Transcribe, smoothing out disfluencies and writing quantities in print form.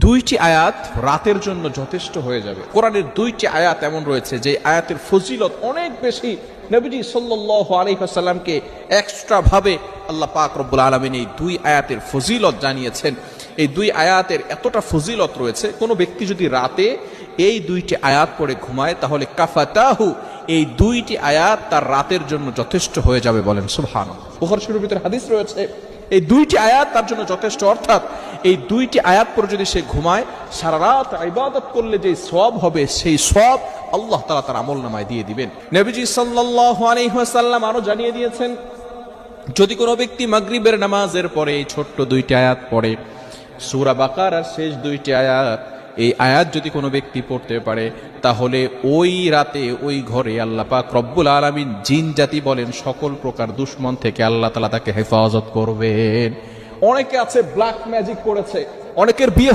দুইটি আয়াত রাতের জন্য যথেষ্ট হয়ে যাবে। কোরআনের দুইটি আয়াত এমন রয়েছে যে আয়াতের ফজিলত অনেক বেশি। নবীজি সাল্লাল্লাহু আলাইহি ওয়াসাল্লামকে এক্সট্রা ভাবে আল্লাহ পাক রব্বুল আলামিন এই দুই আয়াতের ফজিলত জানিয়েছেন। এই দুই আয়াতের এতটা ফজিলত রয়েছে, কোনো ব্যক্তি যদি রাতে এই দুইটি আয়াত পড়ে ঘুমায় তাহলে কাফাতাহু, এই দুইটি আয়াত তার রাতের জন্য যথেষ্ট হয়ে যাবে। বলেন সুবহানাল্লাহ। বুখারী শরীফের ভিতরে হাদিস রয়েছে এই দুইটি আয়াত তার জন্য যথেষ্ট। অর্থাৎ এই দুইটি আয়াত পরে যদি সে ঘুমায়, সারা রাত ইবাদত করলে যে সওয়াব হবে সেই সওয়াব আল্লাহ তাআলা তার আমলনামায় দিয়ে দিবেন। নবীজি সাল্লাল্লাহু আলাইহি ওয়াসাল্লাম আরো জানিয়ে দিয়েছেন, যদি কোনো ব্যক্তি মাগরিবের নামাজের পরে এই ছোট্ট দুইটি আয়াত পড়ে, সূরা বাকারার শেষ দুইটি আয়াত, এই আয়াত যদি কোনো ব্যক্তি পড়তে পারে তাহলে ওই রাতে ওই ঘরে আল্লাহ পাক রব্বুল আলামিন জিন জাতি বলেন সকল প্রকার দুশমন থেকে আল্লাহ তাআলা তাকে হেফাজত করবেন। অনেকে আছে ব্ল্যাক ম্যাজিক করেছে, অনেকের বিয়ে